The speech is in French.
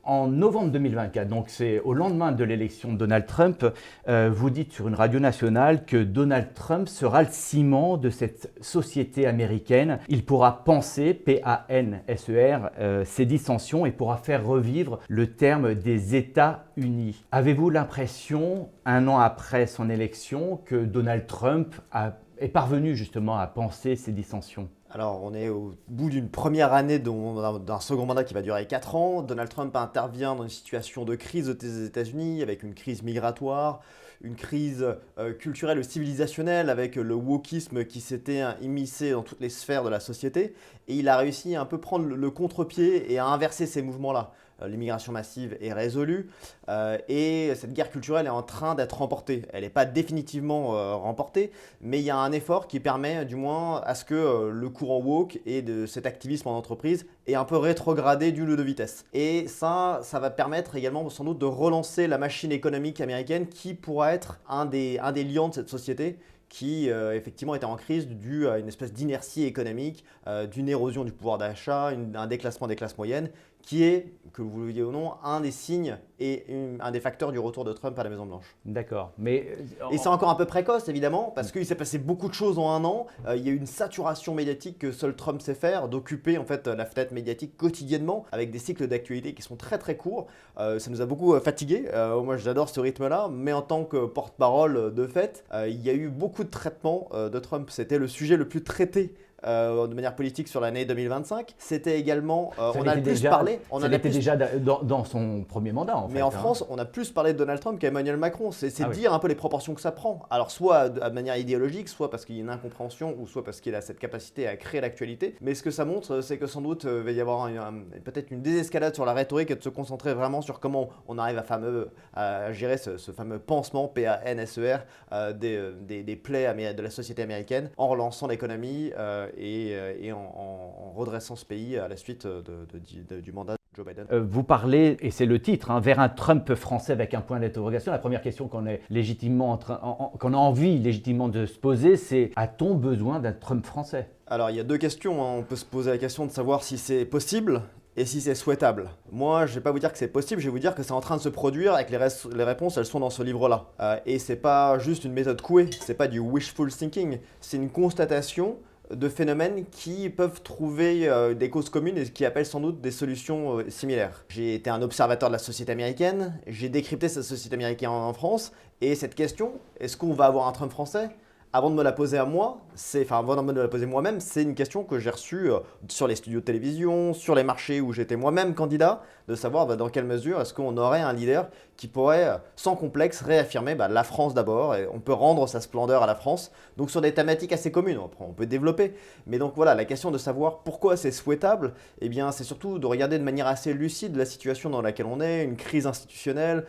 En novembre 2024, donc c'est au lendemain de l'élection de Donald Trump, vous dites sur une radio nationale que Donald Trump sera le ciment de cette société américaine. Il pourra penser, P-A-N-S-E-R, ses dissensions et pourra faire revivre le terme des États-Unis. Avez-vous l'impression, un an après son élection, que Donald Trump est parvenu justement à penser ces dissensions? Alors, on est au bout d'une première année d'un second mandat qui va durer 4 ans. Donald Trump intervient dans une situation de crise des États-Unis, avec une crise migratoire, une crise culturelle et civilisationnelle, avec le wokisme qui s'était immiscé dans toutes les sphères de la société. Et il a réussi à un peu prendre le contre-pied et à inverser ces mouvements-là. L'immigration massive est résolue et cette guerre culturelle est en train d'être remportée. Elle n'est pas définitivement remportée, mais il y a un effort qui permet du moins à ce que le courant woke et de cet activisme en entreprise est un peu rétrogradé d'une ou deux vitesses. Et ça va permettre également sans doute de relancer la machine économique américaine qui pourra être un des liants de cette société qui effectivement était en crise dû à une espèce d'inertie économique, d'une érosion du pouvoir d'achat, un déclassement des classes moyennes, qui est, que vous le vouliez ou non, un des signes et un des facteurs du retour de Trump à la Maison-Blanche. D'accord, mais... Et c'est encore un peu précoce, évidemment, parce qu'il s'est passé beaucoup de choses en un an. Il y a eu une saturation médiatique que seul Trump sait faire, d'occuper en fait la fenêtre médiatique quotidiennement, avec des cycles d'actualité qui sont très très courts. Ça nous a beaucoup fatigués. Moi, j'adore ce rythme-là, mais en tant que porte-parole de fait, il y a eu beaucoup de traitements de Trump. C'était le sujet le plus traité de manière politique sur l'année 2025. C'était également, on a le plus parlé. Ça l'était déjà dans son premier mandat en fait. Mais en France, on a plus parlé de Donald Trump qu'Emmanuel Macron. C'est dire un peu les proportions que ça prend. Alors soit de manière idéologique, soit parce qu'il y a une incompréhension, ou soit parce qu'il a cette capacité à créer l'actualité. Mais ce que ça montre, c'est que sans doute il va y avoir peut-être une désescalade sur la rhétorique et de se concentrer vraiment sur comment on arrive à gérer ce fameux pansement, P-A-N-S-E-R, des plaies de la société américaine, en relançant l'économie et en redressant ce pays à la suite du mandat de Joe Biden. Vous parlez, et c'est le titre, vers un Trump français avec un point d'interrogation. La première question qu'on a envie légitimement de se poser, c'est: a-t-on besoin d'un Trump français? Alors il y a deux questions. On peut se poser la question de savoir si c'est possible et si c'est souhaitable. Moi, je ne vais pas vous dire que c'est possible, je vais vous dire que c'est en train de se produire et que les réponses, elles sont dans ce livre-là. Et c'est pas juste une méthode couée, c'est pas du wishful thinking, c'est une constatation de phénomènes qui peuvent trouver des causes communes et qui appellent sans doute des solutions similaires. J'ai été un observateur de la société américaine, j'ai décrypté cette société américaine en France, et cette question, est-ce qu'on va avoir un Trump français ? Avant de me la poser à moi, avant de me la poser moi-même, c'est une question que j'ai reçue sur les studios de télévision, sur les marchés où j'étais moi-même candidat, de savoir dans quelle mesure est-ce qu'on aurait un leader qui pourrait, sans complexe, réaffirmer la France d'abord, et on peut rendre sa splendeur à la France, donc sur des thématiques assez communes, on peut développer. Mais donc voilà, la question de savoir pourquoi c'est souhaitable, eh bien c'est surtout de regarder de manière assez lucide la situation dans laquelle on est, une crise institutionnelle,